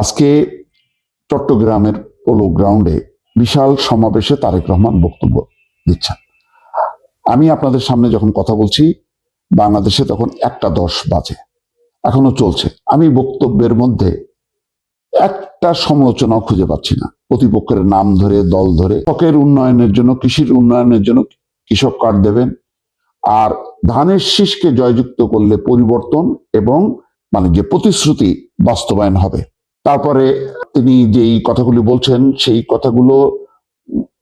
আজকে চট্টগ্রামের পোলো গ্রাউন্ডে বিশাল সমাবেশে তারেক রহমান বক্তব্য দিচ্ছেন। আমি আপনাদের সামনে যখন কথা বলছি বাংলাদেশে তখন 1:10 বাজে, এখনো চলছে। আমি বক্তব্যের মধ্যে একটা সমালোচনাও খুঁজে পাচ্ছি না। প্রতিপক্ষের নাম ধরে, দল ধরে, কৃষকের উন্নয়নের জন্য, কৃষির উন্নয়নের জন্য কৃষক কার্ড দেবেন, আর ধানের শীষকে জয়যুক্ত করলে পরিবর্তন এবং যে প্রতিশ্রুতি বাস্তবায়ন হবে। তারপরে তিনি যেই কথাগুলি বলছেন সেই কথাগুলো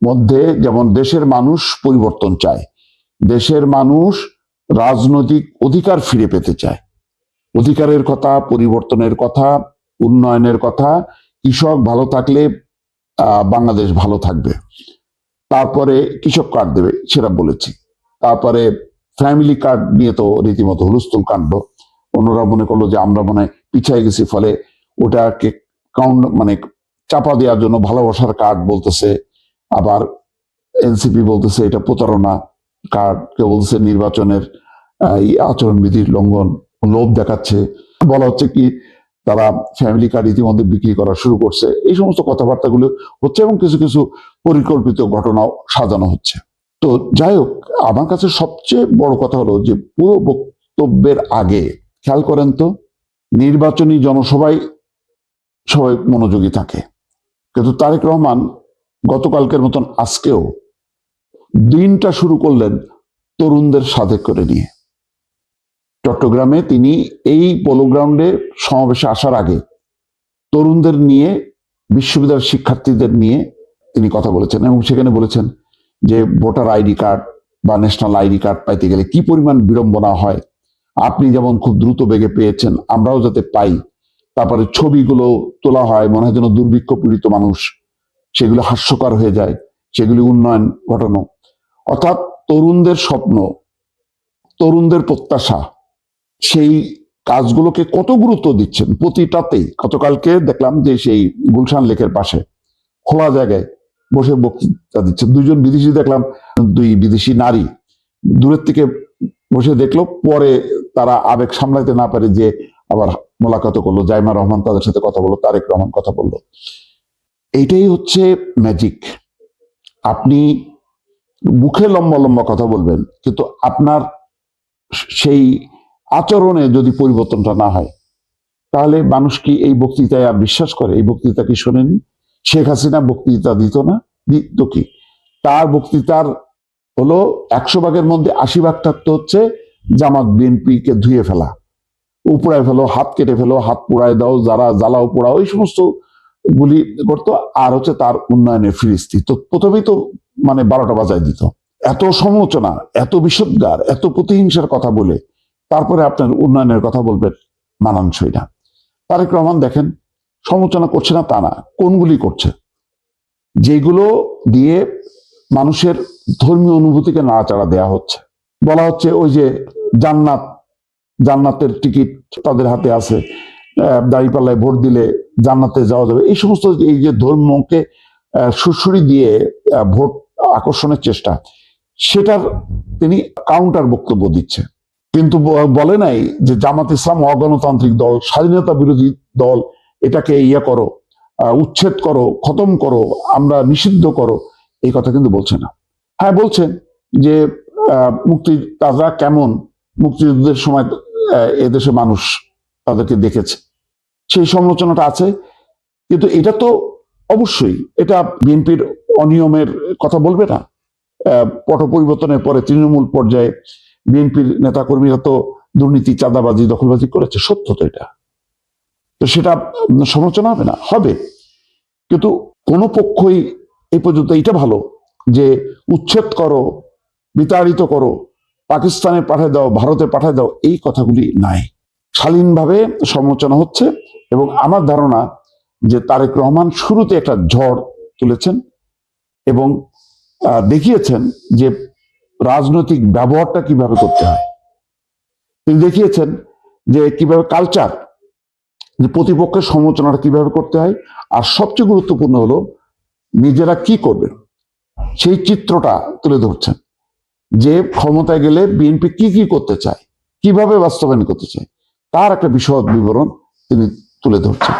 মধ্যে যেমন দেশের মানুষ পরিবর্তন চায়, দেশের মানুষ রাজনৈতিক অধিকার ফিরে পেতে চায়, অধিকারের কথা, পরিবর্তনের কথা, উন্নয়নের কথা, কৃষক ভালো থাকলে বাংলাদেশ ভালো থাকবে। তারপরে কৃষক কার্ড দেবে সেটা বলেছি। তারপরে ফ্যামিলি কার্ড নিয়ে তো রীতিমতো হুলস্থুল কাণ্ড। অন্যরা মনে করলো যে আমরা মনে পিছিয়ে গেছি, ফলে ওটাকে চাপা দেওয়ার জন্য ভালোবাসার কার্ড বলতেছে, আবার এনসিপি বলতেছে এটা প্রতারণা কার্ড, কেউ বলতেছে নির্বাচনের আচরণবিধির লঙ্ঘন, লোভ দেখাচ্ছে। বলা হচ্ছে কি তারা ফ্যামিলি কার্ড ইতিমধ্যে বিক্রি করা শুরু করছে। এই সমস্ত কথাবার্তাগুলো হচ্ছে এবং কিছু কিছু পরিকল্পিত ঘটনাও সাজানো হচ্ছে। তো যাই হোক, আমার কাছে সবচেয়ে বড় কথা হলো যে পুরো বক্তব্যের আগে খেয়াল করেন তো, নির্বাচনী জনসভায় সবাই মনোযোগী থাকে, কিন্তু তারেক রহমান গতকালকের মতন আজকেও দিনটা শুরু করলেন তরুণদের সাথে করে নিয়ে। চট্টগ্রামে তিনি এই পোলো গ্রাউন্ডে সমাবেশে আসার আগে তরুণদের নিয়ে, বিশ্ববিদ্যালয়ের শিক্ষার্থীদের নিয়ে তিনি কথা বলেছেন এবং সেখানে বলেছেন যে ভোটার আইডি কার্ড বা ন্যাশনাল আইডি কার্ড পাইতে গেলে কি পরিমাণ বিড়ম্বনা হয়, আপনি যেমন খুব দ্রুত বেগে পেয়েছেন আমরাও যাতে পাই। তারপরে ছবিগুলো তোলা হয়, মনে হয় যেন দুর্ভিক্ষ পীড়িত মানুষ, সেগুলো হাস্যকর হয়ে যায়, সেগুলি উন্নয়ন ঘটানো। অর্থাৎ তরুণদের স্বপ্ন, তরুণদের প্রত্যাশা, সেই কাজগুলোকে কত গুরুত্ব দিচ্ছেন প্রতিটাতেই। গতকালকে দেখলাম যে সেই গুলশান লেকের পাশে খোলা জায়গায় বসে বক্তৃতা দিচ্ছেন দুইজন বিদেশি, দেখলাম দুই বিদেশি নারী দূরের থেকে বসে দেখলো, পরে তারা আবেগ সামলাইতে না পারে যে আবার মোলাকাত করলো, জাইমা রহমান তাদের সাথে কথা বললো, তারেক রহমান কথা বললো। এইটাই হচ্ছে ম্যাজিক। আপনি মুখে লম্বা লম্বা কথা বলবেন, কিন্তু আপনার সেই আচরণে যদি পরিবর্তনটা না হয়, তাহলে মানুষ কি এই বক্তৃতায় আর বিশ্বাস করে? এই বক্তৃতা কি শোনেনি? শেখ হাসিনা বক্তৃতা দিত না? দিত কি? তার বক্তৃতার হলো 100 ভাগের মধ্যে 80 ভাগ থাকতো হচ্ছে জামাত বিএনপিকে ধুয়ে ফেলা, উপড়ায় ফেলো, হাত কেটে ফেলো, হাত পোড়ায় দাও, যারা জ্বালাও পোড়াও, এই সমস্ত গুলি করতো। আর হচ্ছে তার উন্নয়নের ফিরিস্তি। তো প্রথমেই তো 12টা বাজায় দিত। এত সমালোচনা, এত বিষোদ্গার, এত প্রতিহিংসার কথা বলে তারপরে আপনার উন্নয়নের কথা বলবেন, মানানসই না। তারেক রহমান দেখেন সমালোচনা করছে না তা না, কোনগুলি করছে, যেগুলো দিয়ে মানুষের ধর্মীয় অনুভূতিকে নাড়াচাড়া দেয়া হচ্ছে। বলা হচ্ছে ওই যে জান্নাতের টিকিট তাদের হাতে আছে, দাঁড়িপাল্লায় ভোট দিলে জান্নাতে যাওয়া যাবে, এই সমস্ত এই যে ধর্মকে সুরসুরি দিয়ে ভোট আকর্ষণের চেষ্টা, সেটার তিনি কাউন্টার বক্তব্য দিচ্ছে। কিন্তু বলে নাই যে জামাত ইসলাম অগণতান্ত্রিক দল, স্বাধীনতা বিরোধী দল, এটাকে করো, উচ্ছেদ করো, খতম করো, আমরা নিষিদ্ধ করো, এই কথা কিন্তু বলছে না। হ্যাঁ, বলছেন যে মুক্তিযোদ্ধারা কেমন, মুক্তিযুদ্ধের সময় এদেশে মানুষ তাদেরকে দেখেছে, সেই সমালোচনাটা আছে। কিন্তু এটা তো অবশ্যই, এটা বিএনপির অনিয়মের কথা বলবে না। পট পরিবর্তনের পরে তৃণমূল পর্যায়ে বিএনপির নেতাকর্মীরা তো দুর্নীতি, চাঁদাবাজি, দখলবাজি করেছে, সত্য তো এটা। তো সেটা সমালোচনা হবে না? হবে। কিন্তু কোনো পক্ষই এই পর্যন্ত এটা ভালো যে উচ্ছেদ করো, বিতাড়িত করো, পাকিস্তানে পাঠিয়ে দাও, ভারতে পাঠিয়ে দাও, এই কথাগুলি নাই। শালীনভাবে সমালোচনা হচ্ছে এবং আমার ধারণা যে তারেক রহমান শুরুতে একটা ঝড় তুলেছেন এবং দেখিয়েছেন যে রাজনৈতিক ব্যবহারটা কিভাবে করতে হয়। তিনি দেখিয়েছেন যে কিভাবে কালচার, যে প্রতিপক্ষের সমালোচনাটা কিভাবে করতে হয়, আর সবচেয়ে গুরুত্বপূর্ণ হলো নিজেরা কি করবেন সেই চিত্রটা তুলে ধরছেন। যে ক্ষমতায় গেলে বিএনপি কি কি করতে চায়, কিভাবে বাস্তবায়ন করতে চায়, তার একটা বিশদ বিবরণ তিনি তুলে ধরছেন।